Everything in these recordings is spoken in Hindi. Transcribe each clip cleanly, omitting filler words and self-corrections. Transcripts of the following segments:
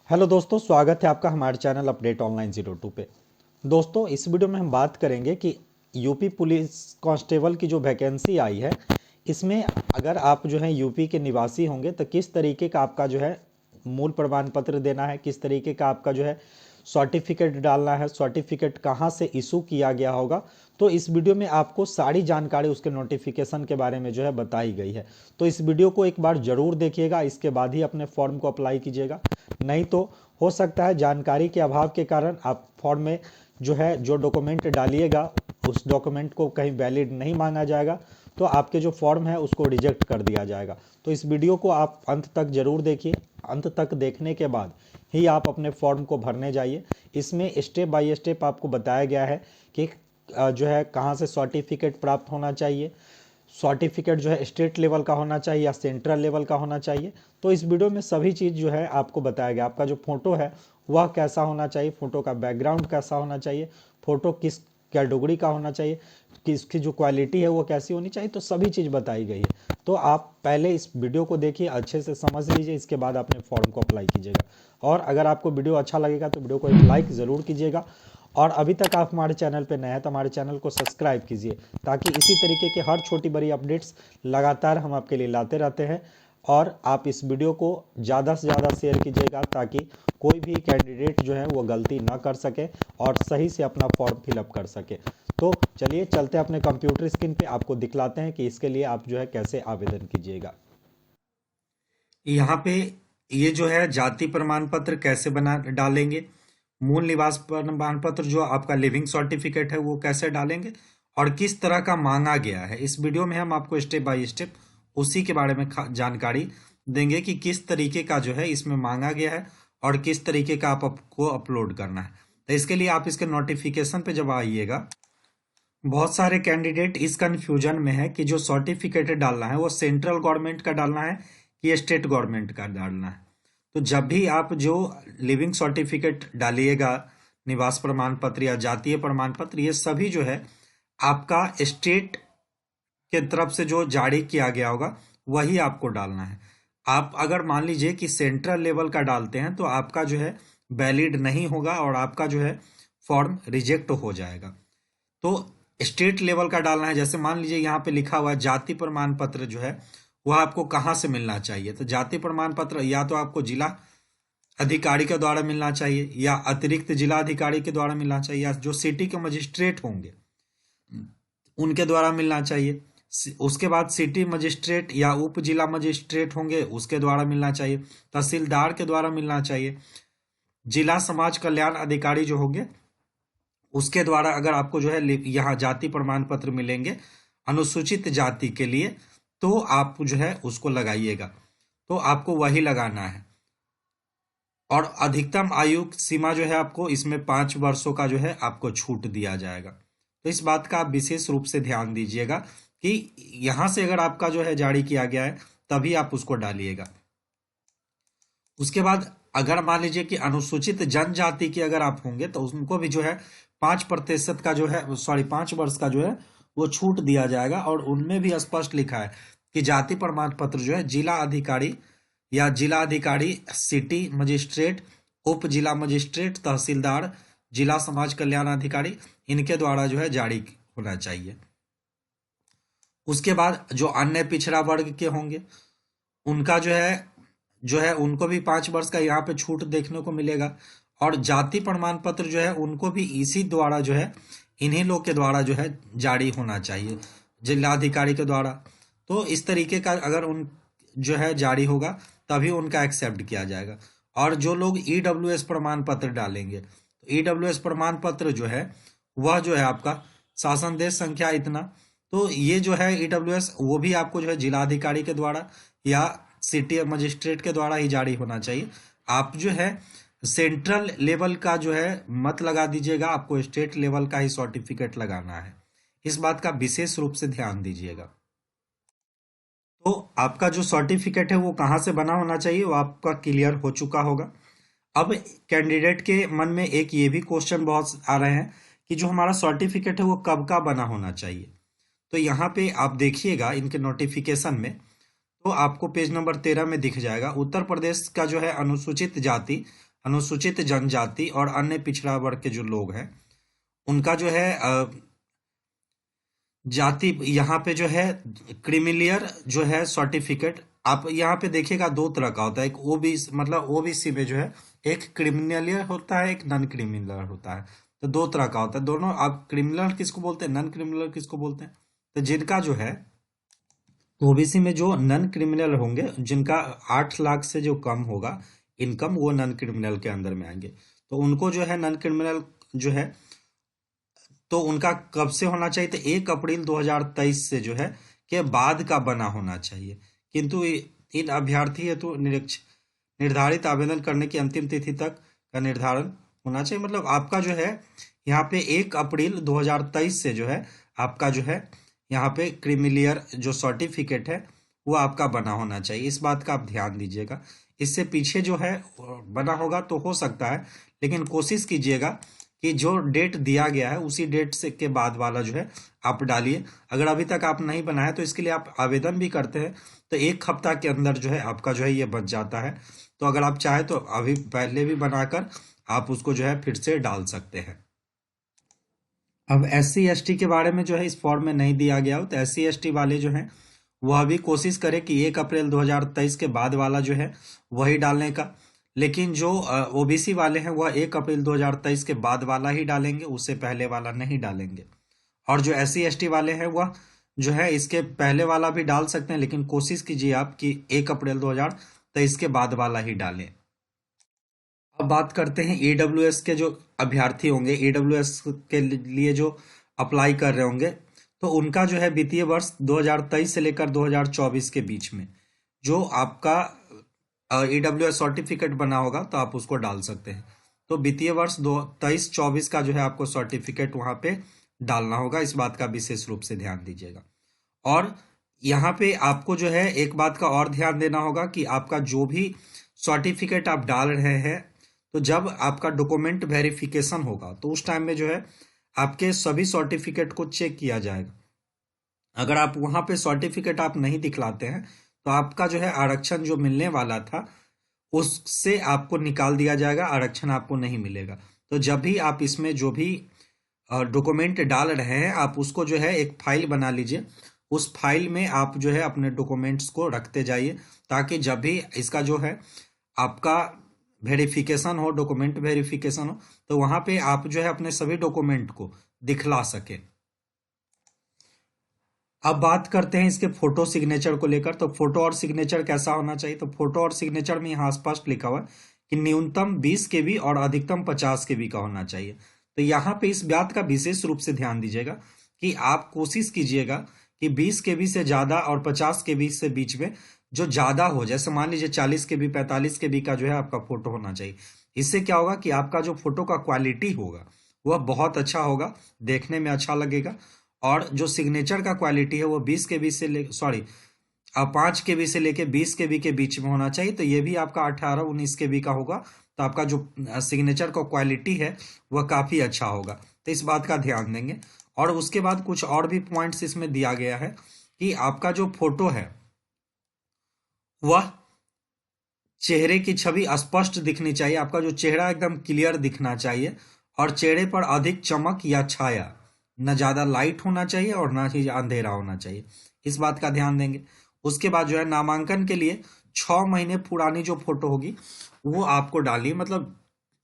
हेलो दोस्तों, स्वागत है आपका हमारे चैनल अपडेट ऑनलाइन 02 पे। दोस्तों, इस वीडियो में हम बात करेंगे कि यूपी पुलिस कांस्टेबल की जो वैकेंसी आई है, इसमें अगर आप जो है यूपी के निवासी होंगे तो किस तरीके का आपका जो है मूल प्रमाण पत्र देना है, किस तरीके का आपका जो है सर्टिफिकेट डालना है, सर्टिफिकेट कहाँ से इशू किया गया होगा। तो इस वीडियो में आपको सारी जानकारी उसके नोटिफिकेशन के बारे में जो है बताई गई है। तो इस वीडियो को एक बार ज़रूर देखिएगा, इसके बाद ही अपने फॉर्म को अप्लाई कीजिएगा। नहीं तो हो सकता है जानकारी के अभाव के कारण आप फॉर्म में जो है जो डॉक्यूमेंट डालिएगा उस डॉक्यूमेंट को कहीं वैलिड नहीं माना जाएगा, तो आपके जो फॉर्म है उसको रिजेक्ट कर दिया जाएगा। तो इस वीडियो को आप अंत तक जरूर देखिए। अंत तक देखने के बाद ही आप अपने फॉर्म को भरने जाइए। इसमें स्टेप बाय स्टेप आपको बताया गया है कि जो है कहाँ से सर्टिफिकेट प्राप्त होना चाहिए, सर्टिफिकेट जो है स्टेट लेवल का होना चाहिए या सेंट्रल लेवल का होना चाहिए। तो इस वीडियो में सभी चीज़ जो है आपको बताया गया। आपका जो फोटो है वह कैसा होना चाहिए, फोटो का बैकग्राउंड कैसा होना चाहिए, फोटो किस कैटेगरी का होना चाहिए, किसकी जो क्वालिटी है वो कैसी होनी चाहिए, तो सभी चीज़ बताई गई है। तो आप पहले इस वीडियो को देखिए, अच्छे से समझ लीजिए, इसके बाद अपने फॉर्म को अप्लाई कीजिएगा। और अगर आपको वीडियो अच्छा लगेगा तो वीडियो को एक लाइक ज़रूर कीजिएगा। और अभी तक आप हमारे चैनल पर नए हैं तो हमारे चैनल को सब्सक्राइब कीजिए, ताकि इसी तरीके के हर छोटी बड़ी अपडेट्स लगातार हम आपके लिए लाते रहते हैं। और आप इस वीडियो को ज़्यादा से ज़्यादा शेयर कीजिएगा, ताकि कोई भी कैंडिडेट जो है वो गलती ना कर सके और सही से अपना फॉर्म फिलअप कर सके। तो चलिए चलते हैं अपने कंप्यूटर स्क्रीन पे, आपको दिखलाते हैं कि इसके लिए आप जो है कैसे आवेदन कीजिएगा। यहाँ पे ये जो है जाति प्रमाण पत्र कैसे बना डालेंगे, मूल निवास प्रमाण पत्र जो आपका लिविंग सर्टिफिकेट है वो कैसे डालेंगे और किस तरह का मांगा गया है, इस वीडियो में हम आपको स्टेप बाय स्टेप उसी के बारे में जानकारी देंगे कि किस तरीके का जो है इसमें मांगा गया है और किस तरीके का आपको अपलोड करना है। तो इसके लिए आप इसके नोटिफिकेशन पे जब आइएगा, बहुत सारे कैंडिडेट इस कंफ्यूजन में है कि जो सर्टिफिकेट डालना है वो सेंट्रल गवर्नमेंट का डालना है कि स्टेट गवर्नमेंट का डालना है। तो जब भी आप जो लिविंग सर्टिफिकेट डालिएगा, निवास प्रमाण पत्र या जातीय प्रमाण पत्र, ये सभी जो है आपका स्टेट के तरफ से जो जारी किया गया होगा वही आपको डालना है। आप अगर मान लीजिए कि सेंट्रल लेवल का डालते हैं तो आपका जो है वैलिड नहीं होगा और आपका जो है फॉर्म रिजेक्ट हो जाएगा। तो स्टेट लेवल का डालना है। जैसे मान लीजिए यहाँ पे लिखा हुआ है जाति प्रमाण पत्र जो है वह आपको कहाँ से मिलना चाहिए, तो जाति प्रमाण पत्र या तो आपको जिला अधिकारी के द्वारा मिलना चाहिए या अतिरिक्त जिला अधिकारी के द्वारा मिलना चाहिए या जो सिटी के मजिस्ट्रेट होंगे उनके द्वारा मिलना चाहिए। उसके बाद सिटी मजिस्ट्रेट या उप जिला मजिस्ट्रेट होंगे उसके द्वारा मिलना चाहिए, तहसीलदार के द्वारा मिलना चाहिए, जिला समाज कल्याण अधिकारी जो होंगे उसके द्वारा अगर आपको जो है यहाँ जाति प्रमाण पत्र मिलेंगे अनुसूचित जाति के लिए, तो आप जो है उसको लगाइएगा। तो आपको वही लगाना है। और अधिकतम आयु सीमा जो है आपको इसमें 5 वर्षों का जो है आपको छूट दिया जाएगा। तो इस बात का आप विशेष रूप से ध्यान दीजिएगा कि यहाँ से अगर आपका जो है जारी किया गया है तभी आप उसको डालिएगा। उसके बाद अगर मान लीजिए कि अनुसूचित जनजाति के अगर आप होंगे तो उनको भी जो है 5% का जो है 5 वर्ष का जो है वो छूट दिया जाएगा। और उनमें भी स्पष्ट लिखा है कि जाति प्रमाण पत्र जो है जिला अधिकारी या जिला अधिकारी, सिटी मजिस्ट्रेट, उप जिला मजिस्ट्रेट, तहसीलदार, जिला समाज कल्याण अधिकारी, इनके द्वारा जो है जारी होना चाहिए। उसके बाद जो अन्य पिछड़ा वर्ग के होंगे उनका जो है उनको भी 5 वर्ष का यहाँ पे छूट देखने को मिलेगा। और जाति प्रमाण पत्र जो है उनको भी इसी द्वारा जो है इन्हीं लोग के द्वारा जो है जारी होना चाहिए, जिलाधिकारी के द्वारा। तो इस तरीके का अगर उन जो है जारी होगा तभी उनका एक्सेप्ट किया जाएगा। और जो लोग ईडब्ल्यूएस प्रमाण पत्र डालेंगे तो ईडब्ल्यूएस प्रमाण पत्र जो है वह जो है आपका शासन देश संख्या इतना, तो ये जो है ईडब्ल्यूएस वो भी आपको जो है जिलाधिकारी के द्वारा या सिटी मजिस्ट्रेट के द्वारा ही जारी होना चाहिए। आप जो है सेंट्रल लेवल का जो है मत लगा दीजिएगा, आपको स्टेट लेवल का ही सर्टिफिकेट लगाना है। इस बात का विशेष रूप से ध्यान दीजिएगा। तो आपका जो सर्टिफिकेट है वो कहाँ से बना होना चाहिए वो आपका क्लियर हो चुका होगा। अब कैंडिडेट के मन में एक ये भी क्वेश्चन बहुत आ रहे हैं कि जो हमारा सर्टिफिकेट है वो कब का बना होना चाहिए। तो यहाँ पे आप देखिएगा इनके नोटिफिकेशन में, तो आपको पेज नंबर 13 में दिख जाएगा उत्तर प्रदेश का जो है अनुसूचित जाति अनुसूचित जनजाति और अन्य पिछड़ा वर्ग के जो लोग हैं उनका जो है जाति यहाँ पे जो है क्रीमिलियर जो है सर्टिफिकेट आप यहाँ पे देखिएगा दो तरह का होता है। एक ओबीसी मतलब ओबीसी में जो है एक क्रिमिनलियर होता है, एक नॉन क्रिमिनलर होता है। तो दो तरह का होता है दोनों। आप क्रिमिनल किसको बोलते हैं, नॉन क्रिमिनलर किसको बोलते हैं? तो जिनका जो है ओबीसी में जो नॉन क्रिमिनल होंगे, जिनका 8 लाख से जो कम होगा इनकम, वो नॉन क्रिमिनल के अंदर में आएंगे। तो उनको जो है नॉन क्रिमिनल जो है तो उनका कब से होना चाहिए? तो 1 अप्रैल 2023 से जो है के बाद का बना होना चाहिए। किंतु इन अभ्यर्थी हेतु निर्धारित आवेदन करने की अंतिम तिथि तक का निर्धारण होना चाहिए। मतलब आपका जो है यहाँ पे 1 अप्रैल 2023 से जो है आपका जो है यहाँ पे क्रीमिलियर जो सर्टिफिकेट है वो आपका बना होना चाहिए। इस बात का आप ध्यान दीजिएगा। इससे पीछे जो है बना होगा तो हो सकता है, लेकिन कोशिश कीजिएगा कि जो डेट दिया गया है उसी डेट से के बाद वाला जो है आप डालिए। अगर अभी तक आप नहीं बनाया तो इसके लिए आप आवेदन भी करते हैं तो 1 हफ्ता के अंदर जो है आपका जो है ये बच जाता है। तो अगर आप चाहे तो अभी पहले भी बनाकर आप उसको जो है फिर से डाल सकते हैं। अब SC ST के बारे में जो है इस फॉर्म में नहीं दिया गया हो, तो SC ST वाले जो हैं वह भी कोशिश करें कि 1 अप्रैल 2023 के बाद वाला जो है वही डालने का। लेकिन जो OBC वाले हैं वह 1 अप्रैल 2023 के बाद वाला ही डालेंगे, उससे पहले वाला नहीं डालेंगे। और जो SC ST वाले हैं वह जो है इसके पहले वाला भी डाल सकते हैं, लेकिन कोशिश कीजिए आप कि 1 अप्रैल 2023 के बाद वाला ही डालें। अब बात करते हैं AWS के जो अभ्यर्थी होंगे, AWS के लिए जो अप्लाई कर रहे होंगे, तो उनका जो है वित्तीय वर्ष 2023 से लेकर 2024 के बीच में जो आपका AWS सर्टिफिकेट बना होगा तो आप उसको डाल सकते हैं। तो वित्तीय वर्ष 23-24 का जो है आपको सर्टिफिकेट वहाँ पे डालना होगा। इस बात का विशेष रूप से ध्यान दीजिएगा। और यहाँ पे आपको जो है एक बात का और ध्यान देना होगा कि आपका जो भी सर्टिफिकेट आप डाल रहे हैं, तो जब आपका डॉक्यूमेंट वेरिफिकेशन होगा तो उस टाइम में जो है आपके सभी सर्टिफिकेट को चेक किया जाएगा। अगर आप वहाँ पे सर्टिफिकेट आप नहीं दिखलाते हैं तो आपका जो है आरक्षण जो मिलने वाला था उससे आपको निकाल दिया जाएगा, आरक्षण आपको नहीं मिलेगा। तो जब भी आप इसमें जो भी डॉक्यूमेंट डाल रहे हैं आप उसको जो है एक फाइल बना लीजिए, उस फाइल में आप जो है अपने डॉक्यूमेंट्स को रखते जाइए, ताकि जब भी इसका जो है आपका वेरिफिकेशन हो, डॉक्यूमेंट वेरिफिकेशन हो, तो वहाँ पे आप जो है अपने सभी डॉक्यूमेंट को दिखला सके। अब बात करते हैं इसके फोटो सिग्नेचर को लेकर। तो फोटो और सिग्नेचर कैसा होना चाहिए? तो फोटो और सिग्नेचर में यहाँ स्पष्ट लिखा हुआ है कि न्यूनतम 20 KB और अधिकतम 50 KB का होना चाहिए। तो यहाँ पे इस बात का विशेष रूप से ध्यान दीजिएगा कि आप कोशिश कीजिएगा कि 20 KB से ज़्यादा और 50 KB से बीच में जो ज़्यादा हो, जैसे मान लीजिए 40 KB 45 KB का जो है आपका फोटो होना चाहिए। इससे क्या होगा कि आपका जो फोटो का क्वालिटी होगा वह बहुत अच्छा होगा, देखने में अच्छा लगेगा। और जो सिग्नेचर का क्वालिटी है वो 20 KB से 5 KB से लेके 20 KB के बीच में होना चाहिए। तो ये भी आपका 18-19 KB का होगा, तो आपका जो सिग्नेचर का क्वालिटी है वह काफ़ी अच्छा होगा। तो इस बात का ध्यान देंगे। और उसके बाद कुछ और भी पॉइंट्स इसमें दिया गया है कि आपका जो फोटो है वह चेहरे की छवि स्पष्ट दिखनी चाहिए, आपका जो चेहरा एकदम क्लियर दिखना चाहिए, और चेहरे पर अधिक चमक या छाया, न ज़्यादा लाइट होना चाहिए और ना ही अंधेरा होना चाहिए। इस बात का ध्यान देंगे। उसके बाद जो है नामांकन के लिए 6 महीने पुरानी जो फोटो होगी वो आपको डालिए। मतलब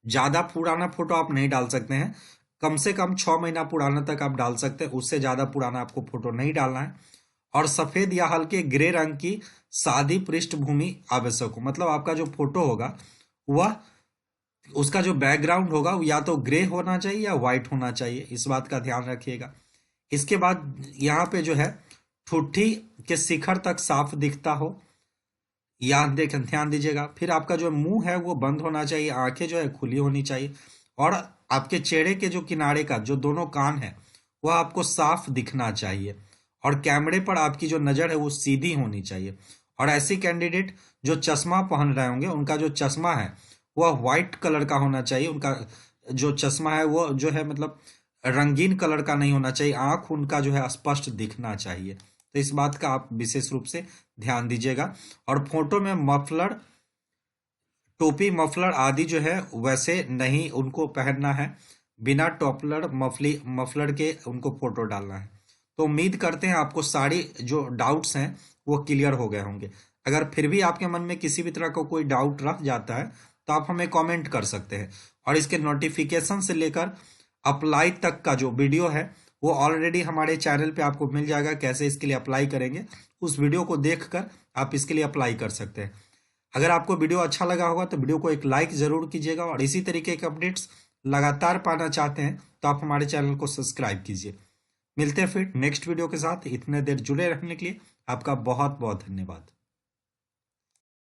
ज़्यादा पुराना फोटो आप नहीं डाल सकते हैं, कम से कम 6 महीना पुराना तक आप डाल सकते हैं, उससे ज़्यादा पुराना आपको फोटो नहीं डालना है। और सफ़ेद या हल्के ग्रे रंग की सादी पृष्ठभूमि आवश्यक हो। मतलब आपका जो फोटो होगा वह उसका जो बैकग्राउंड होगा या तो ग्रे होना चाहिए या वाइट होना चाहिए, इस बात का ध्यान रखिएगा। इसके बाद यहाँ पे जो है ठुड्डी के शिखर तक साफ दिखता हो, ध्यान दीजिएगा। फिर आपका जो मुंह है वो बंद होना चाहिए, आंखें जो है खुली होनी चाहिए, और आपके चेहरे के जो किनारे का जो दोनों कान है वह आपको साफ दिखना चाहिए, और कैमरे पर आपकी जो नज़र है वो सीधी होनी चाहिए। और ऐसे कैंडिडेट जो चश्मा पहन रहे होंगे उनका जो चश्मा है वह वाइट कलर का होना चाहिए। उनका जो चश्मा है वो जो है मतलब रंगीन कलर का नहीं होना चाहिए, आँख उनका जो है स्पष्ट दिखना चाहिए। तो इस बात का आप विशेष रूप से ध्यान दीजिएगा। और फोटो में मफलर टोपी मफलर आदि जो है वैसे नहीं उनको पहनना है, बिना टॉपलर मफलर के उनको फोटो डालना है। तो उम्मीद करते हैं आपको सारी जो डाउट्स हैं वो क्लियर हो गए होंगे। अगर फिर भी आपके मन में किसी भी तरह का कोई डाउट रह जाता है तो आप हमें कमेंट कर सकते हैं, और इसके नोटिफिकेशन से लेकर अप्लाई तक का जो वीडियो है वो ऑलरेडी हमारे चैनल पे आपको मिल जाएगा। कैसे इसके लिए अप्लाई करेंगे उस वीडियो को देखकर आप इसके लिए अप्लाई कर सकते हैं। अगर आपको वीडियो अच्छा लगा होगा तो वीडियो को एक लाइक जरूर कीजिएगा, और इसी तरीके के अपडेट्स लगातार पाना चाहते हैं तो आप हमारे चैनल को सब्सक्राइब कीजिए। मिलते हैं फिर नेक्स्ट वीडियो के साथ। इतने देर जुड़े रहने के लिए आपका बहुत बहुत धन्यवाद।